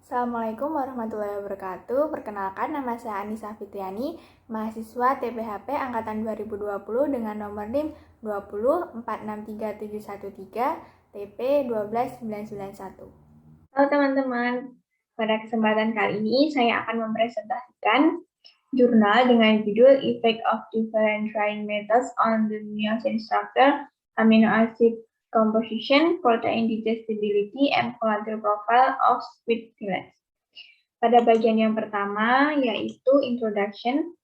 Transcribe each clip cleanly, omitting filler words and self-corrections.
Assalamualaikum warahmatullahi wabarakatuh. Perkenalkan, nama saya Anissa Fitriani, mahasiswa TPHP Angkatan 2020 dengan nomor NIM 20463713 TP 12991. Halo teman-teman, pada kesempatan kali ini saya akan mempresentasikan jurnal dengan judul Effect of Different Drying Methods on the Myosin Structure, Amino Acid Composition, Protein Digestibility, and Collateral Profile of Squid Fillets. Pada bagian yang pertama, yaitu Introduction.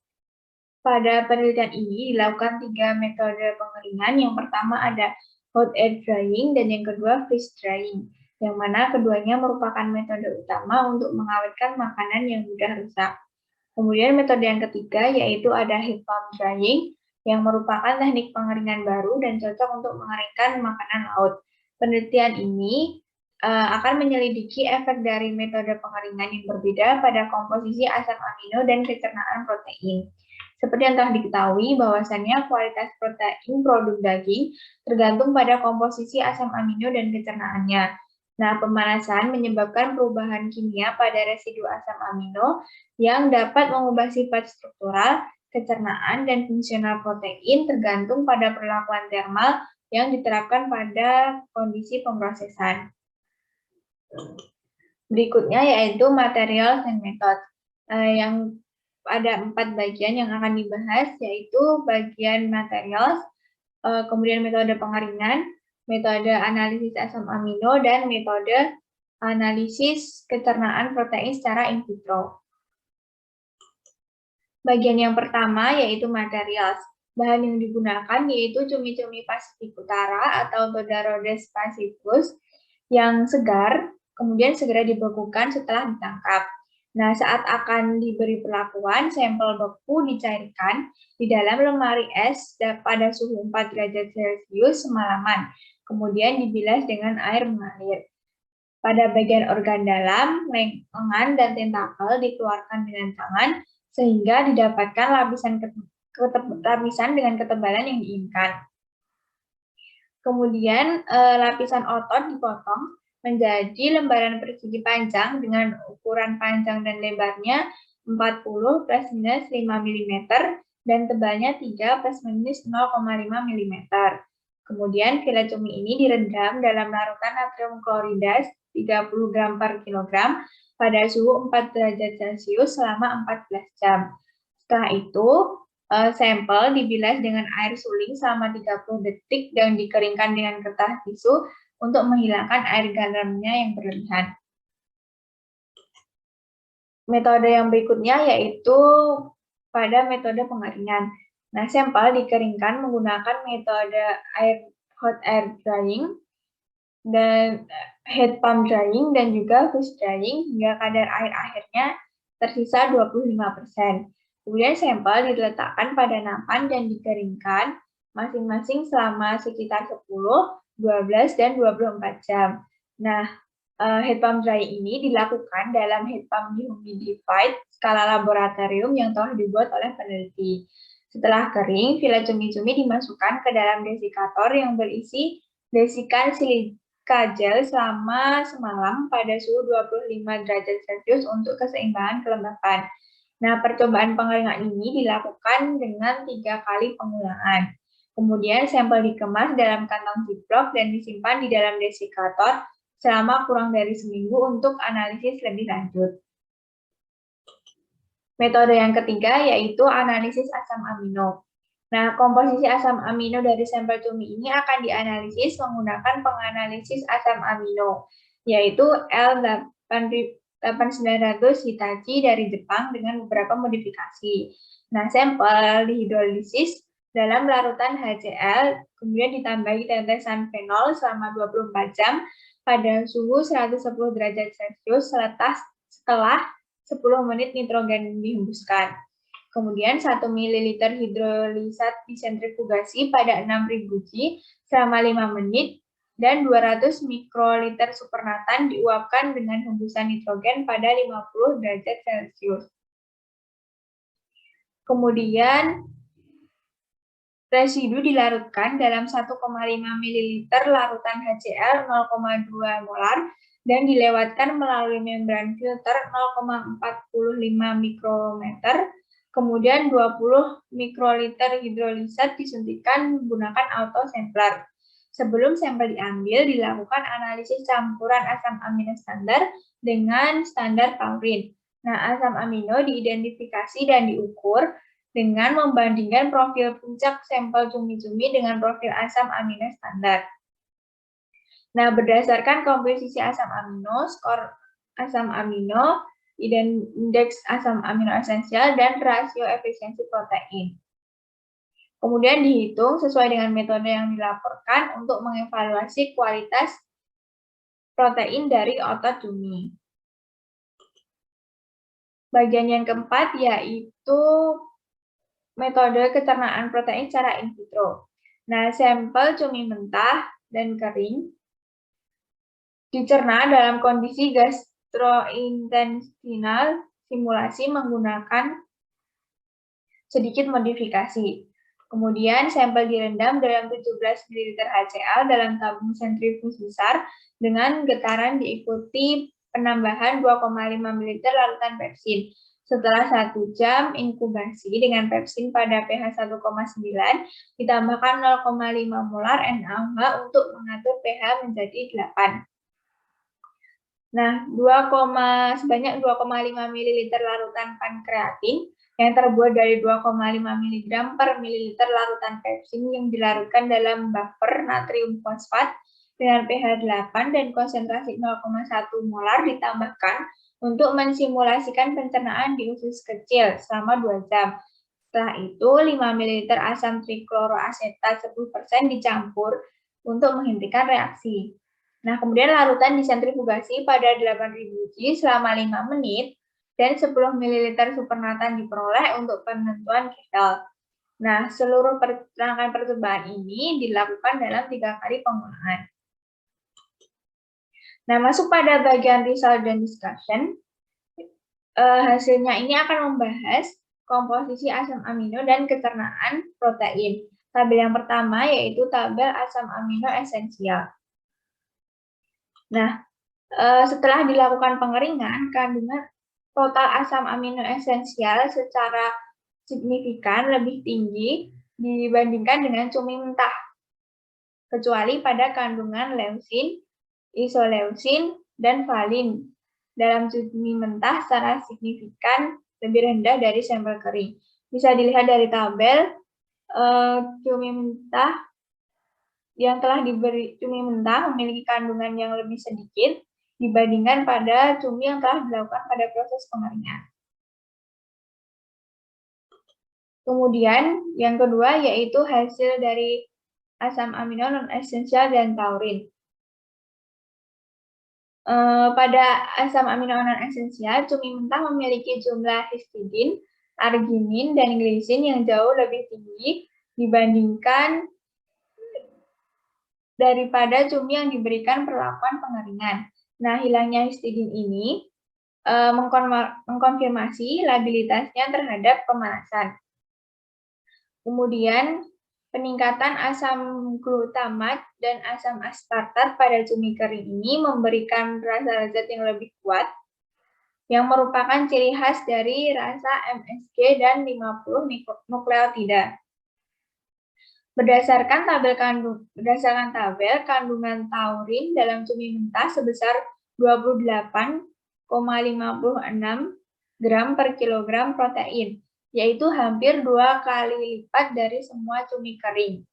Pada penelitian ini dilakukan 3 metode pengeringan. Yang pertama ada hot air drying dan yang kedua freeze drying, yang mana keduanya merupakan metode utama untuk mengawetkan makanan yang mudah rusak. Kemudian metode yang ketiga yaitu ada heat pump drying, yang merupakan teknik pengeringan baru dan cocok untuk mengeringkan makanan laut. Penelitian ini akan menyelidiki efek dari metode pengeringan yang berbeda pada komposisi asam amino dan pencernaan protein. Seperti yang telah diketahui bahwasannya kualitas protein produk daging tergantung pada komposisi asam amino dan pencernaannya. Nah, pemanasan menyebabkan perubahan kimia pada residu asam amino yang dapat mengubah sifat struktural, pencernaan, dan fungsional protein tergantung pada perlakuan termal yang diterapkan pada kondisi pemrosesan. Berikutnya yaitu materials and method, yang ada 4 bagian yang akan dibahas, yaitu bagian materials, kemudian metode pengeringan, metode analisis asam amino, dan metode analisis pencernaan protein secara in vitro. Bagian yang pertama yaitu materials. Bahan yang digunakan yaitu cumi-cumi Pasifik Utara atau Bodarodes passivus yang segar, kemudian segera dibekukan setelah ditangkap. Nah, saat akan diberi perlakuan, sampel beku dicairkan di dalam lemari es pada suhu 4 derajat Celcius semalaman, kemudian dibilas dengan air mengalir. Pada bagian organ dalam, lengan dan tentakel dikeluarkan dengan tangan, sehingga didapatkan lapisan dengan ketebalan yang diinginkan. Kemudian, lapisan otot dipotong menjadi lembaran persegi panjang dengan ukuran panjang dan lebarnya 40 plus minus 5 mm dan tebalnya 3 plus minus 0,5 mm. Kemudian filet cumi ini direndam dalam larutan natrium klorida 30 gram per kilogram pada suhu 4 derajat Celcius selama 14 jam. Setelah itu, sampel dibilas dengan air suling selama 30 detik dan dikeringkan dengan kertas tisu untuk menghilangkan air garamnya yang berlebihan. Metode yang berikutnya yaitu pada metode pengeringan. Nah, sampel dikeringkan menggunakan metode hot air drying dan heat pump drying dan juga freeze drying hingga kadar air akhirnya tersisa 25%. Kemudian sampel diletakkan pada nampan dan dikeringkan masing-masing selama sekitar 10, 12, dan 24 jam. Nah, heat pump drying ini dilakukan dalam heat pump dehumidified skala laboratorium yang telah dibuat oleh peneliti. Setelah kering, filet cumi-cumi dimasukkan ke dalam desikator yang berisi desikan silika gel selama semalam pada suhu 25 derajat Celcius untuk keseimbangan kelembapan. Nah, percobaan pengeringan ini dilakukan dengan 3 kali pengulangan. Kemudian sampel dikemas dalam kantong ziplock dan disimpan di dalam desikator selama kurang dari seminggu untuk analisis lebih lanjut. Metode yang ketiga yaitu analisis asam amino. Nah, komposisi asam amino dari sampel cumi ini akan dianalisis menggunakan penganalisis asam amino, yaitu L8900 Hitachi dari Jepang dengan beberapa modifikasi. Nah, sampel dihidrolisis dalam larutan HCl, kemudian ditambahi tetesan fenol selama 24 jam pada suhu 110 derajat Celcius setelah 10 menit nitrogen dihembuskan. Kemudian 1 ml hidrolisat disentrifugasi pada 6000 G selama 5 menit dan 200 mikroliter supernatan diuapkan dengan hembusan nitrogen pada 50 derajat Celcius. Kemudian residu dilarutkan dalam 1,5 ml larutan HCl 0,2 molar dan dilewatkan melalui membran filter 0,45 mikrometer, kemudian 20 mikroliter hidrolisat disuntikan menggunakan autosampler. Sebelum sampel diambil, dilakukan analisis campuran asam amino standar dengan standar taurin. Nah, asam amino diidentifikasi dan diukur dengan membandingkan profil puncak sampel cumi-cumi dengan profil asam amino standar. Nah, berdasarkan komposisi asam amino, skor asam amino, indeks asam amino esensial, dan rasio efisiensi protein. Kemudian dihitung sesuai dengan metode yang dilaporkan untuk mengevaluasi kualitas protein dari otot cumi. Bagian yang keempat yaitu metode pencernaan protein secara in vitro. Nah, sampel cumi mentah dan kering dicerna dalam kondisi gastrointestinal simulasi menggunakan sedikit modifikasi. Kemudian sampel direndam dalam 17 ml HCl dalam tabung sentrifuge besar dengan getaran diikuti penambahan 2,5 ml larutan pepsin. Setelah 1 jam inkubasi dengan pepsin pada pH 1,9, ditambahkan 0,5 molar NaOH untuk mengatur pH menjadi 8. Nah, sebanyak 2,5 ml larutan pankreatin yang terbuat dari 2,5 mg per mililiter larutan pepsin yang dilarutkan dalam buffer natrium fosfat dengan pH 8 dan konsentrasi 0,1 molar ditambahkan untuk mensimulasikan pencernaan di usus kecil selama 2 jam. Setelah itu, 5 ml asam trikloroasetat 10% dicampur untuk menghentikan reaksi. Nah, kemudian larutan disentrifugasi pada 8.000 G selama 5 menit dan 10 ml supernatan diperoleh untuk penentuan KL. Nah, seluruh rangkaian percobaan ini dilakukan dalam 3 kali penggunaan. Nah, masuk pada bagian result dan discussion. Hasilnya ini akan membahas komposisi asam amino dan pencernaan protein. Tabel yang pertama yaitu tabel asam amino esensial. Nah, setelah dilakukan pengeringan, kandungan total asam amino esensial secara signifikan lebih tinggi dibandingkan dengan cumi mentah, kecuali pada kandungan leusin, isoleusin, dan valin. Dalam cumi mentah secara signifikan lebih rendah dari sampel kering. Bisa dilihat dari tabel, cumi mentah yang telah diberi cumi mentah memiliki kandungan yang lebih sedikit dibandingkan pada cumi yang telah dilakukan pada proses pengeringan. Kemudian yang kedua yaitu hasil dari asam amino non-esensial dan taurin. Pada asam amino non-esensial, cumi mentah memiliki jumlah histidin, arginin, dan glisin yang jauh lebih tinggi dibandingkan daripada cumi yang diberikan perlakuan pengeringan. Nah, hilangnya histidin ini mengkonfirmasi labilitasnya terhadap pemanasan. Kemudian, peningkatan asam glutamat dan asam aspartat pada cumi kering ini memberikan rasa lezat yang lebih kuat, yang merupakan ciri khas dari rasa MSG dan 50 nukleotida. Berdasarkan tabel kandungan taurin dalam cumi mentah sebesar 28,56 gram per kilogram protein, yaitu hampir 2 kali lipat dari semua cumi kering.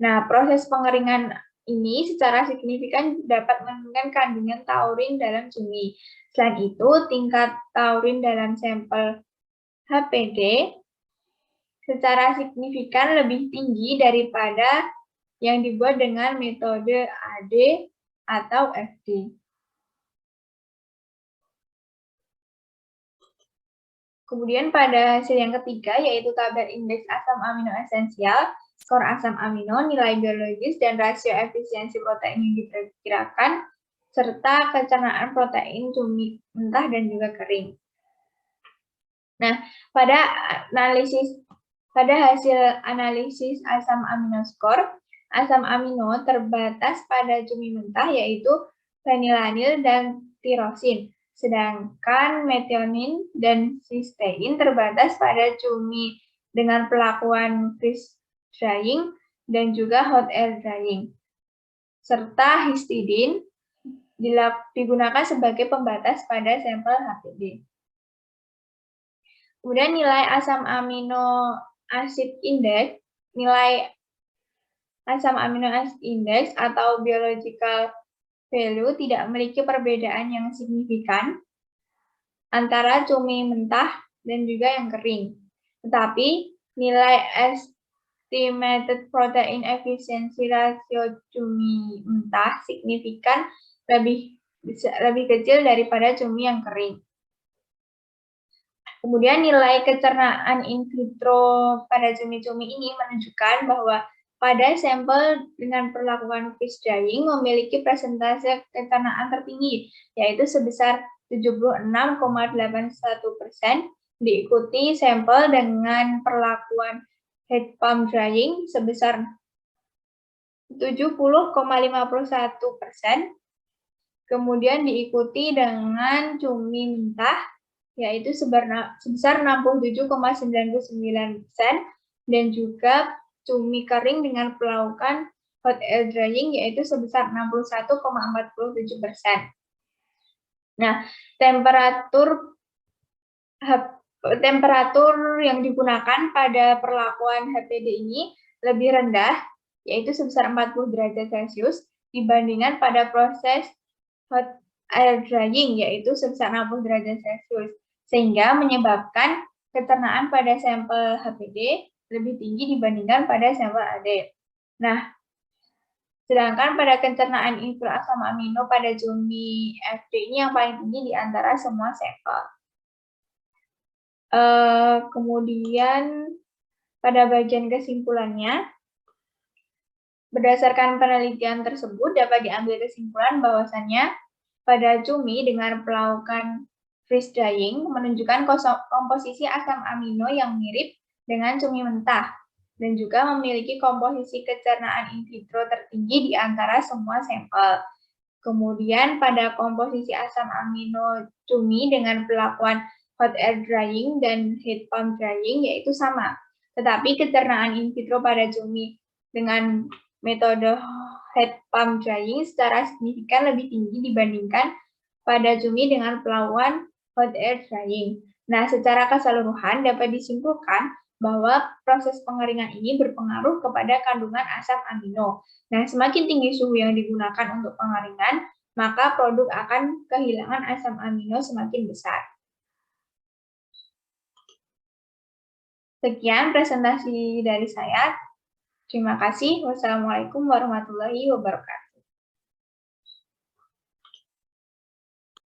Nah, proses pengeringan ini secara signifikan dapat menurunkan kandungan taurin dalam cumi. Selain itu, tingkat taurin dalam sampel HPD secara signifikan lebih tinggi daripada yang dibuat dengan metode AD atau FD. Kemudian pada hasil yang ketiga yaitu tabel indeks asam amino esensial, skor asam amino, nilai biologis, dan rasio efisiensi protein yang diperkirakan, serta pencernaan protein cumi mentah dan juga kering. Nah, pada hasil analisis asam amino skor, asam amino terbatas pada cumi mentah yaitu fenilanil, dan tirosin. Sedangkan metionin dan sistein terbatas pada cumi dengan perlakuan freeze drying dan juga hot air drying. Serta histidin digunakan sebagai pembatas pada sampel HPD. Kemudian nilai asam amino acid index, nilai asam amino acid index atau biological value tidak memiliki perbedaan yang signifikan antara cumi mentah dan juga yang kering. Tetapi nilai estimated protein efficiency ratio cumi mentah signifikan lebih kecil daripada cumi yang kering. Kemudian nilai kecernaan in vitro pada cumi-cumi ini menunjukkan bahwa pada sampel dengan perlakuan freeze drying memiliki persentase kecernaan tertinggi, yaitu sebesar 76,81%, diikuti sampel dengan perlakuan heat pump drying sebesar 70,51%, kemudian diikuti dengan cumi mentah yaitu sebesar 67,99%, dan juga cumi kering dengan perlakuan hot air drying yaitu sebesar 61,47%. Nah, temperatur yang digunakan pada perlakuan HPD ini lebih rendah, yaitu sebesar 40 derajat Celcius, dibandingkan pada proses hot air drying, yaitu sebesar 60 derajat Celcius, sehingga menyebabkan kecernaan pada sampel HPD lebih tinggi dibandingkan pada sampel AD. Nah, sedangkan pada pencernaan in vitro asam amino pada cumi FD ini yang paling tinggi di antara semua sampel. Kemudian pada bagian kesimpulannya, berdasarkan penelitian tersebut dapat diambil kesimpulan bahwasannya pada cumi dengan perlakuan freeze drying menunjukkan komposisi asam amino yang mirip dengan cumi mentah dan juga memiliki komposisi kecernaan in vitro tertinggi di antara semua sampel. Kemudian pada komposisi asam amino cumi dengan perlakuan hot air drying dan heat pump drying yaitu sama. Tetapi kecernaan in vitro pada cumi dengan metode heat pump drying secara signifikan lebih tinggi dibandingkan pada cumi dengan perlakuan hot air drying. Nah, secara keseluruhan dapat disimpulkan bahwa proses pengeringan ini berpengaruh kepada kandungan asam amino. Nah, semakin tinggi suhu yang digunakan untuk pengeringan, maka produk akan kehilangan asam amino semakin besar. Sekian presentasi dari saya. Terima kasih. Wassalamualaikum warahmatullahi wabarakatuh.